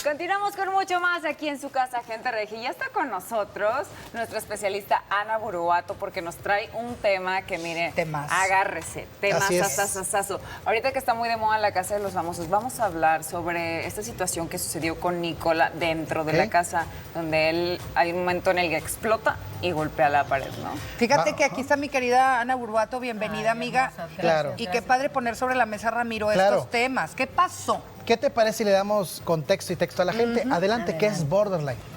Continuamos con mucho más aquí en su casa, Gente Regia. Ya está con nosotros nuestra especialista Ana Buruato, porque nos trae un tema que, mire, agárrese, temas asasasazo. Ahorita que está muy de moda la Casa de los Famosos, vamos a hablar sobre esta situación que sucedió con Nicola dentro de la casa, donde él hay un momento en el que explota y golpea la pared, ¿no? Fíjate que aquí está mi querida Ana Buruato, bienvenida, amiga. Claro. Y qué padre poner sobre la mesa, Ramiro, estos temas. ¿Qué pasó? ¿Qué te parece si le damos contexto y texto a la gente? Adelante, ¿qué es borderline?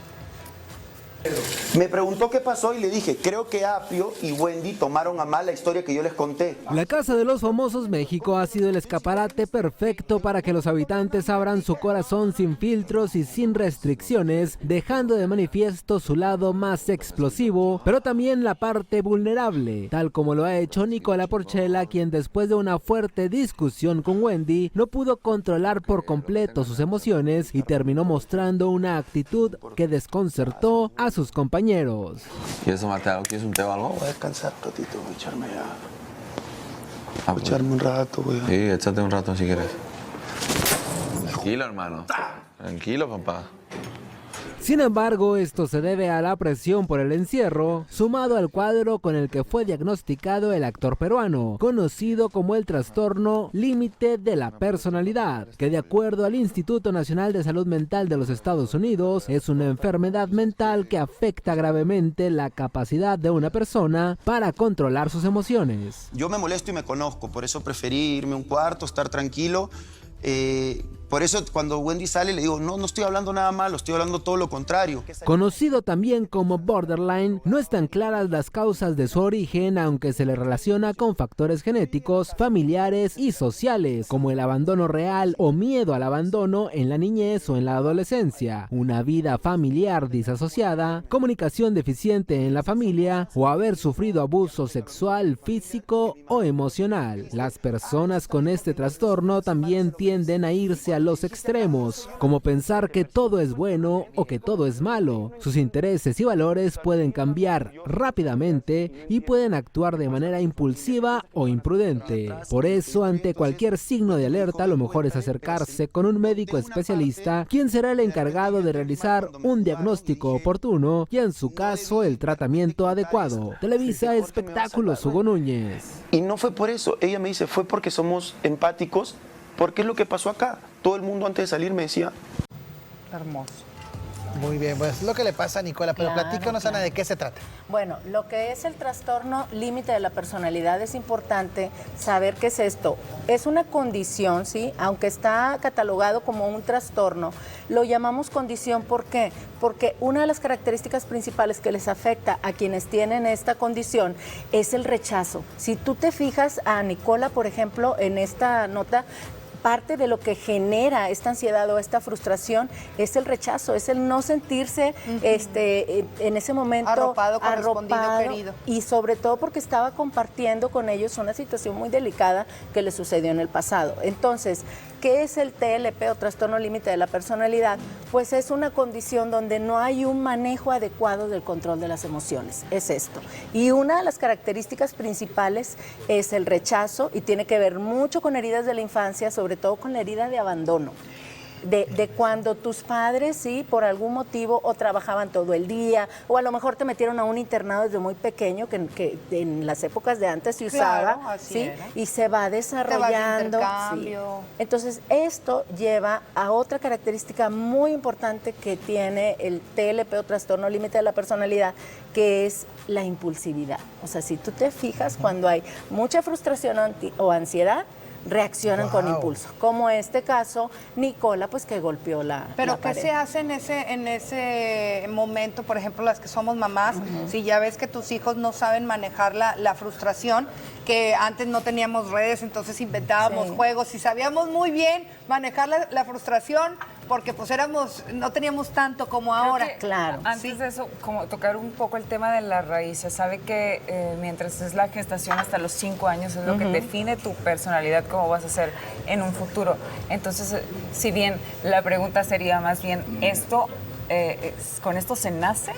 Me preguntó qué pasó y le dije, creo que Apio y Wendy tomaron a mal la historia que yo les conté. La Casa de los Famosos México ha sido el escaparate perfecto para que los habitantes abran su corazón sin filtros y sin restricciones, dejando de manifiesto su lado más explosivo, pero también la parte vulnerable, tal como lo ha hecho Nicola Porchela, quien después de una fuerte discusión con Wendy, no pudo controlar por completo sus emociones y terminó mostrando una actitud que desconcertó a sus compañeros. ¿Quieres tomarte algo? ¿Quieres un té o algo? Voy a descansar un ratito, voy a echarme ya. Voy a echarme un rato, güey. Sí, échate un rato si quieres. Tranquilo, hermano. Tranquilo, papá. Sin embargo, esto se debe a la presión por el encierro, sumado al cuadro con el que fue diagnosticado el actor peruano, conocido como el trastorno límite de la personalidad, que de acuerdo al Instituto Nacional de Salud Mental de los Estados Unidos, es una enfermedad mental que afecta gravemente la capacidad de una persona para controlar sus emociones. Yo me molesto y me conozco, por eso preferí irme a un cuarto, estar tranquilo. Por eso cuando Wendy sale le digo, no estoy hablando nada malo, estoy hablando todo lo contrario. Conocido también como borderline, no están claras las causas de su origen, aunque se le relaciona con factores genéticos, familiares y sociales, como el abandono real o miedo al abandono en la niñez o en la adolescencia, una vida familiar disasociada, comunicación deficiente en la familia o haber sufrido abuso sexual, físico o emocional. Las personas con este trastorno también tienden a irse a los extremos, como pensar que todo es bueno o que todo es malo. Sus intereses y valores pueden cambiar rápidamente y pueden actuar de manera impulsiva o imprudente. Por eso, ante cualquier signo de alerta, lo mejor es acercarse con un médico especialista, quien será el encargado de realizar un diagnóstico oportuno y, en su caso, el tratamiento adecuado. Televisa Espectáculos, Hugo Núñez. Y no fue por eso, ella me dice, fue porque somos empáticos, porque es lo que pasó acá. Todo el mundo antes de salir me decía... Hermoso. Muy bien, pues es lo que le pasa a Nicola, pero platícanos, Ana, ¿de qué se trata? Bueno, lo que es el trastorno límite de la personalidad es importante saber qué es esto. Es una condición, ¿sí? Aunque está catalogado como un trastorno, lo llamamos condición. ¿Por qué? Porque una de las características principales que les afecta a quienes tienen esta condición es el rechazo. Si tú te fijas a Nicola, por ejemplo, en esta nota, parte de lo que genera esta ansiedad o esta frustración es el rechazo, es el no sentirse en ese momento arropado, querido. Y sobre todo porque estaba compartiendo con ellos una situación muy delicada que le sucedió en el pasado. Entonces, ¿qué es el TLP o trastorno límite de la personalidad? Pues es una condición donde no hay un manejo adecuado del control de las emociones, es esto. Y una de las características principales es el rechazo y tiene que ver mucho con heridas de la infancia, sobre todo con la herida de abandono. De cuando tus padres, sí, por algún motivo o trabajaban todo el día o a lo mejor te metieron a un internado desde muy pequeño, que en las épocas de antes se usaba, claro, así ¿sí? era. Y se va desarrollando. Sí. Entonces, esto lleva a otra característica muy importante que tiene el TLP o trastorno límite de la personalidad, que es la impulsividad. O sea, si tú te fijas, cuando hay mucha frustración o ansiedad, reaccionan con impulso, como este caso, Nicola, pues que golpeó la Pero pared. ¿qué se hace en ese momento, por ejemplo, las que somos mamás, si ya ves que tus hijos no saben manejar la frustración, que antes no teníamos redes, entonces inventábamos juegos y sabíamos muy bien manejar la frustración, porque pues no teníamos tanto como ahora. Claro. Antes de eso, como tocar un poco el tema de las raíces, sabe que mientras es la gestación hasta los 5 años es lo que define tu personalidad, cómo vas a ser en un futuro. Entonces, si bien la pregunta sería más bien, ¿con esto se nace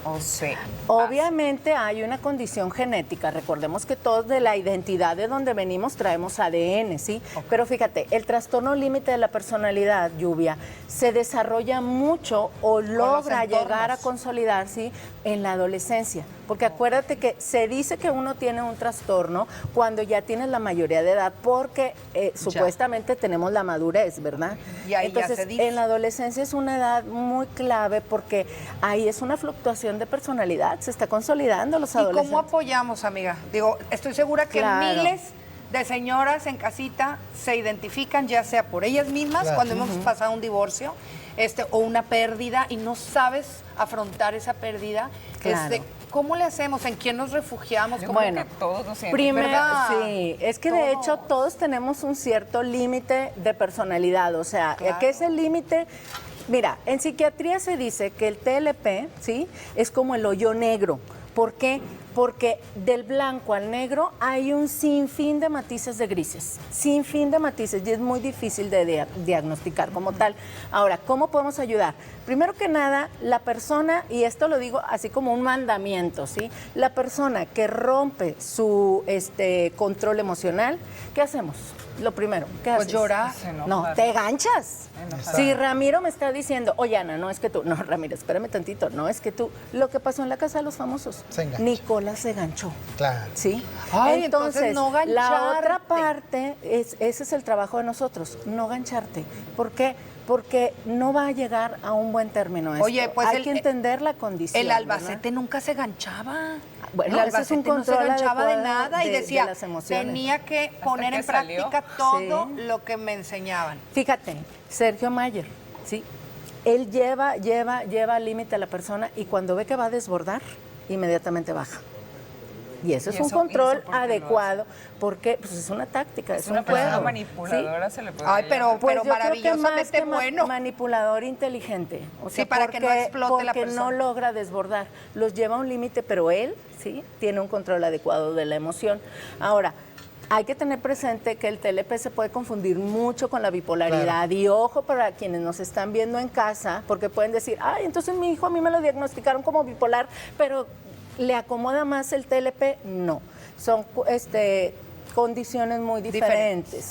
¿O sí? Obviamente hay una condición genética. Recordemos que todos de la identidad de donde venimos traemos ADN, ¿sí? Pero fíjate, el trastorno límite de la personalidad, Lluvia, se desarrolla mucho o logra llegar a consolidar, ¿sí? En la adolescencia. Porque acuérdate que se dice que uno tiene un trastorno cuando ya tienes la mayoría de edad, porque supuestamente tenemos la madurez, ¿verdad? Y ahí entonces, ya se dice. en la adolescencia es una edad muy clave porque ahí es una fluctuación de personalidad, se está consolidando los adolescentes. ¿Y cómo apoyamos, amiga? Digo, estoy segura que Claro. miles de señoras en casita se identifican, ya sea por ellas mismas, cuando hemos pasado un divorcio, o una pérdida y no sabes afrontar esa pérdida. Claro. ¿Cómo le hacemos? ¿En quién nos refugiamos? ¿Cómo Bueno, que todos nos sienten, primero, ¿verdad? sí, es que de hecho todos tenemos un cierto límite de personalidad, o sea, Claro. ¿qué es el límite? Mira, en psiquiatría se dice que el TLP, ¿sí? Es como el hoyo negro. ¿Por qué? Porque del blanco al negro hay un sinfín de matices de grises, sinfín de matices, y es muy difícil de diagnosticar como tal. Ahora, ¿cómo podemos ayudar? Primero que nada, la persona, y esto lo digo así como un mandamiento, ¿sí? La persona que rompe su control emocional, ¿qué hacemos? Lo primero, ¿qué haces? Pues llorar. No, te ganchas. Si Ramiro me está diciendo, oye, Ana, no es que tú, no, Ramiro, espérame tantito, no es que tú, lo que pasó en la casa de los famosos, Se engancha. Nicolás se ganchó. Claro. ¿Sí? Ay, entonces no la gancharte. otra parte, ese es el trabajo de nosotros, no gancharte. ¿Por qué? Porque no va a llegar a un buen término esto. Oye, pues hay que entender la condición. El ¿verdad? Albacete nunca se ganchaba. Bueno, el ese es un Albacete no se control ganchaba de adecuado nada y de decía, las emociones. tenía que poner que en salió. práctica todo Sí. lo que me enseñaban. Fíjate, Sergio Mayer, ¿sí? Él lleva al límite a la persona y cuando ve que va a desbordar, inmediatamente baja. Y eso es un control ¿por qué lo adecuado, porque pues, es una táctica, es una un persona juego. manipuladora, ¿sí? se le puede Ay, llamar. Pues yo creo que más maravillosamente que bueno. manipulador inteligente. O sea, Sí, para que no explote la porque persona. no logra desbordar. Los lleva a un límite, pero él, sí, tiene un control adecuado de la emoción. Ahora, hay que tener presente que el TLP se puede confundir mucho con la bipolaridad. Claro. Y ojo para quienes nos están viendo en casa, porque pueden decir, ay, entonces mi hijo a mí me lo diagnosticaron como bipolar, pero ¿le acomoda más el TLP? No. Son condiciones muy diferentes.